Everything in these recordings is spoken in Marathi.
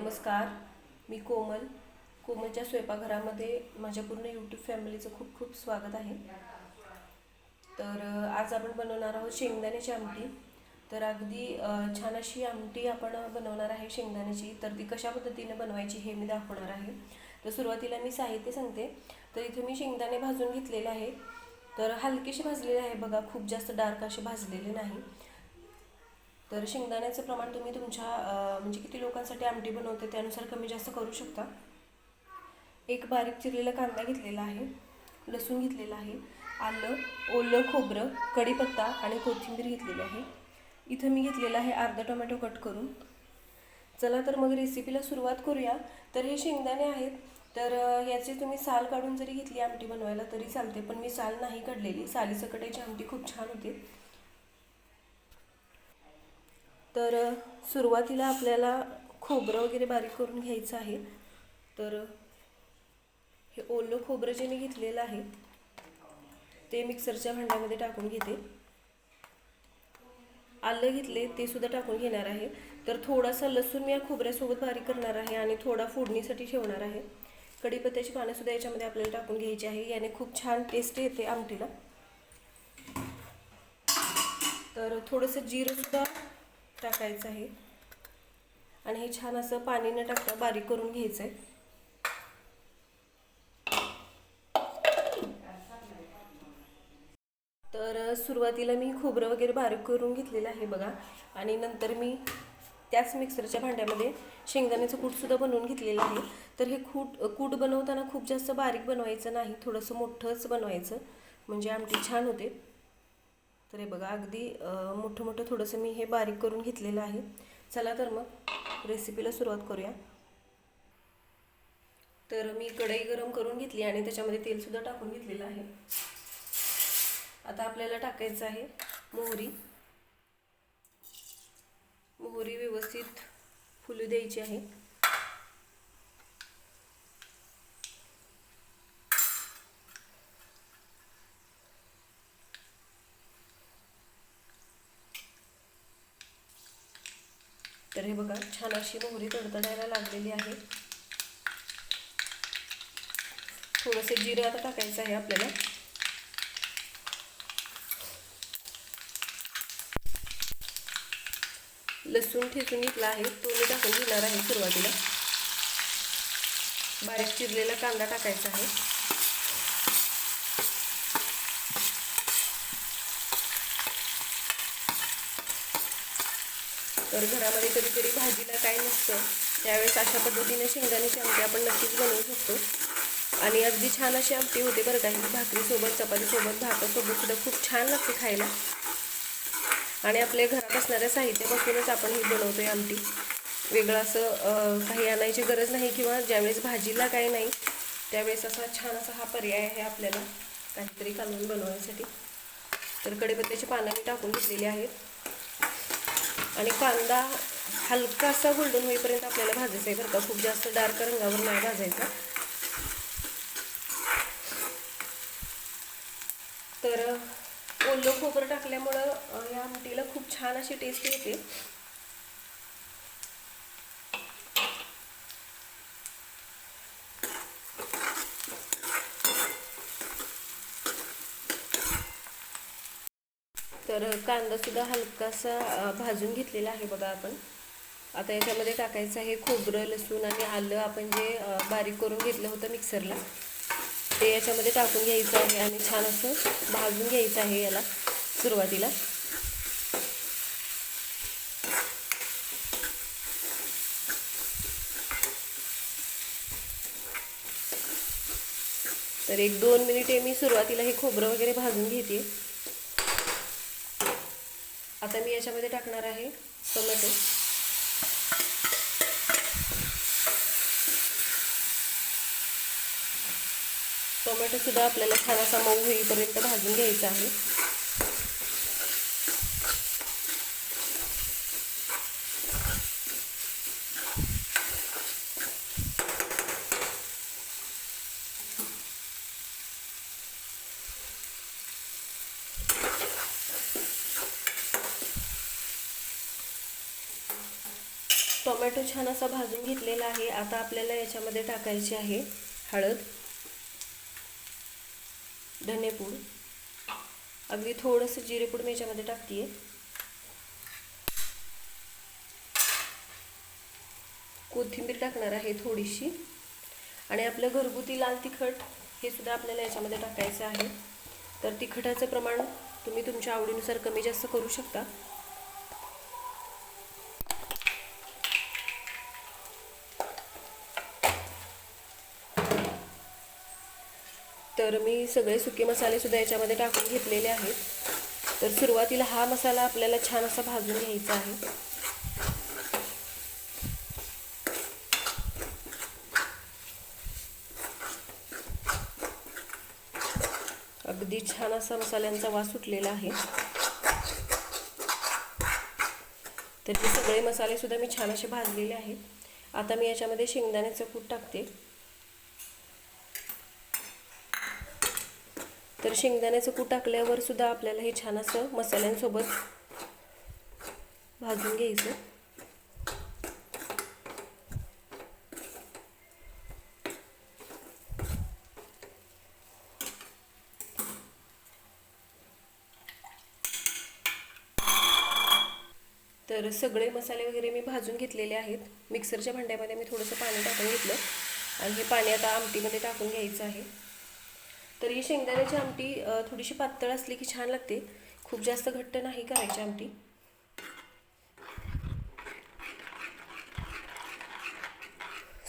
नमस्कार. मी कोमलच्या स्वयंपाकघरामध्ये माझ्या पूर्ण यूट्यूब फॅमिलीचं खूप खूप स्वागत आहे. तर आज आपण बनवणार आहोत शेंगदाण्याची आमटी. तर अगदी छान अशी आमटी आपण बनवणार आहे शेंगदाण्याची. तर ती कशा पद्धतीने बनवायची हे मी दाखवणार आहे. तर सुरुवातीला मी साहित्य सांगते. तर इथे मी शेंगदाणे भाजून घेतलेले आहे. तर हलकेसे भाजलेले आहे बघा, खूप जास्त डार्क असे भाजलेले नाही. तर शेंगदाण्याचं प्रमाण तुम्ही तुमच्या म्हणजे किती लोकांसाठी आमटी बनवते त्यानुसार कमी जास्त करू शकता. एक बारीक चिरलेला कांदा घेतलेला आहे, लसूण घेतलेला आहे, आलं, ओलं खोबरं, कढीपत्ता आणि कोथिंबीर घेतलेली आहे. इथं मी घेतलेला आहे अर्धा टोमॅटो कट करून. चला तर मग रेसिपीला सुरुवात करूया. तर हे शेंगदाणे आहेत. तर याची तुम्ही साल काढून जरी घेतली आमटी बनवायला तरी चालते, पण मी साल नाही काढलेली. सालीसकट याची आमटी खूप छान होते. तर सुरुवातीला आपल्याला खोबरं वगैरे बारीक करून घ्यायचं आहे. तर हे ओलं खोबरं जे मी घेतलेलं आहे ते मिक्सरच्या भांड्यामध्ये टाकून घेते. आलं घेतले ते सुद्धा टाकून घेणार आहे. तर थोडासा लसूण मी या खोबऱ्यासोबत बारीक करणार आहे आणि थोडा फोडणीसाठी ठेवणार आहे. कढीपत्त्याची पानं सुद्धा याच्यामध्ये आपल्याला टाकून घ्यायची आहे. याने खूप छान टेस्ट येते आमटीला. तर थोडंसं जिरं सुद्धा टाकायचं आहे आणि हे छान असं पाणी न टाकता बारीक करून घ्यायचं आहे. तर सुरुवातीला मी खोबरं वगैरे बारीक करून घेतलेलं आहे बघा, आणि नंतर मी त्याच मिक्सरच्या भांड्यामध्ये शेंगदाण्याचं कूटसुद्धा बनवून घेतलेलं आहे. तर हे कूट बनवताना खूप जास्त बारीक बनवायचं नाही, थोडंसं मोठंच बनवायचं म्हणजे आमटी छान होते. तर हे बघा अगदी मोठं थोडंसं मी हे बारीक करून घेतलेलं आहे. चला तर मग रेसिपीला सुरुवात करूया. तर मी कढई गरम करून घेतली आणि त्याच्यामध्ये तेलसुद्धा टाकून घेतलेलं आहे. आता आपल्याला टाकायचं आहे मोहरी. मोहरी व्यवस्थित फुलू द्यायची आहे. तर हे बघा छान अशी मोहरी तडतडायला लागलेली आहे. थोडंसं जिरं आता टाकायचं आहे आपल्याला. लसूण ठेचून घेतला आहे तो मी टाकून घेणार आहे. सुरुवातीला बारीक चिरलेला कांदा टाकायचा आहे. तर घरामध्ये कधीतरी भाजीला काही नसतं त्यावेळेस अशा पद्धतीने शेंगदाण्याची आमटी आपण नक्कीच बनवू शकतो आणि अगदी छान अशी आमटी होते बरं का. ही भाकरीसोबत, चपातीसोबत, भातासोबत सुद्धा खूप छान लागते खायला. आणि आपल्या घरात असणाऱ्या साहित्यापासूनच आपण ही बनवतोय आमटी. वेगळं असं काही आणायची गरज नाही, किंवा ज्यावेळेस भाजीला काही नाही त्यावेळेस असा छान असा हा पर्याय आहे आपल्याला काहीतरी कालवून बनवण्यासाठी. तर कढीपत्त्याची पानं मी टाकून घेतलेली आहेत आणि कांदा हलकासा गोल्डन होईपर्यंत आपल्याला भाजायचा आहे बरं का. खूप जास्त डार्क रंगावर नाही भाजायचा. तर ओलं खोबरं टाकल्यामुळं या आमटीला खूप छान अशी टेस्ट येते. तर कांदा सुद्धा हलकासा भाजून घेतलेला आहे बघा आपण. आता याच्यामध्ये टाकायचं आहे खोबरं, लसूण आणि आलं आपण जे बारीक करून घेतलं होतं मिक्सरला, ते याच्यामध्ये टाकून घ्यायचं आहे आणि छान असं भाजून घ्यायचं आहे याला सुरुवातीला. तर 1-2 मिनिटे मी सुरुवातीला हे खोबरं वगैरे भाजून घेते. आता मी याच्यामध्ये टाकणार आहे टोमॅटो. टोमॅटो सुद्धा आपल्याला छान असा मऊ होईपर्यंत भाजून घ्यायचा आहे. टोमॅटो छान असा भाजून घेतलेला आहे. आता आपल्याला याच्यामध्ये टाकायची आहे हळद, धनेपूड, अगदी थोडंसं जिरेपूड मी याच्यामध्ये टाकते. कोथिंबीर टाकणार आहे थोडीशी, आणि आपलं घरगुती लाल तिखट हे सुद्धा आपल्याला याच्यामध्ये टाकायचं आहे. तर तिखटाचं प्रमाण तुम्ही तुमच्या आवडीनुसार कमी जास्त करू शकता. तर मी सगळे सुके मसाले सुद्धा याच्यामध्ये टाकून घेतलेले आहेत. तर सुरुवातीला हा मसाला आपल्याला छान असा भाजून घ्यायचा आहे. अगदी छान असा मसाल्यांचा वास सुटलेला आहे. तर हे सगळे मसाले सुद्धा मी छान असे भाजलेले आहेत. आता मी याच्यामध्ये शेंगदाण्याचं कूट टाकते. तर शेंगदाण्याचं कूट टाकल्यावर सुद्धा आपल्याला हे छान असं मसाल्यांसोबत भाजून घ्यायचं. तर सगळे मसाले वगैरे मी भाजून घेतलेले आहेत. मिक्सरच्या भांड्यामध्ये मी थोडंसं पाणी टाकून घेतलं आणि हे पाणी आता आमटीमध्ये टाकून घ्यायचं आहे. तर ही शेंगदाण्याची आमटी थोडीशी पातळ असली की छान लागते. खूप जास्त घट्ट नाही करायची आमटी.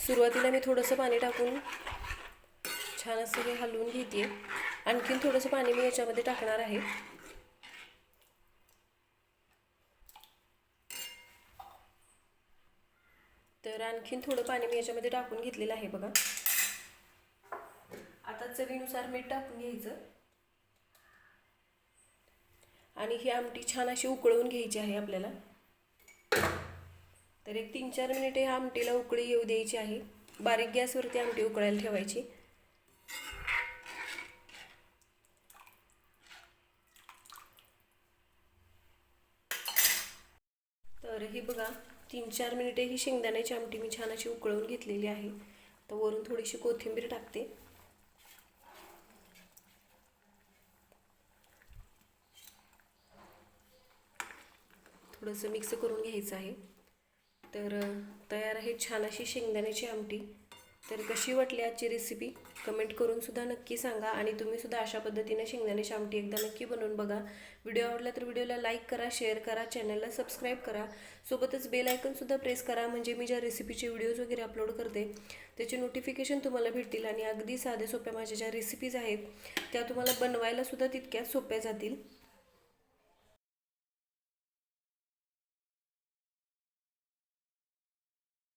सुरुवातीला मी थोडंसं पाणी टाकून छान असं हे हलवून घेते. आणखीन थोडंसं पाणी मी याच्यामध्ये टाकणार आहे. तर आणखीन थोडं पाणी मी याच्यामध्ये टाकून घेतलेलं आहे बघा. आता चवीनुसार मीठ टाकून घ्यायचं आणि ही आमटी छान अशी उकळवून घ्यायची आहे आपल्याला. तर एक 3-4 मिनिटे ह्या आमटीला उकळी येऊ द्यायची आहे. बारीक गॅसवरती आमटी उकळायला ठेवायची. तर ही बघा 3-4 मिनिटे ही शेंगदाण्याची आमटी मी छान अशी उकळवून घेतलेली आहे. तर वरून थोडीशी कोथिंबीर टाकते. थोडंसं मिक्स करून घ्यायचं आहे. तर तयार आहे छान अशी शेंगदाण्याची आमटी. तर कशी वाटली आजची रेसिपी कमेंट करून सुद्धा नक्की सांगा. आणि तुम्ही सुद्धा अशा पद्धतीने शेंगदाण्याची आमटी एकदा नक्की बनवून बघा. व्हिडिओ आवडला तर व्हिडिओला लाईक करा, शेअर करा, चॅनलला सबस्क्राईब करा. सोबतच बेल आयकॉनसुद्धा प्रेस करा, म्हणजे मी ज्या रेसिपीचे व्हिडिओज वगैरे अपलोड करते त्याचे नोटिफिकेशन तुम्हाला भेटतील. आणि अगदी साध्या सोप्या माझ्या ज्या रेसिपीज आहेत त्या तुम्हाला बनवायला सुद्धा तितक्याच सोप्या जातील.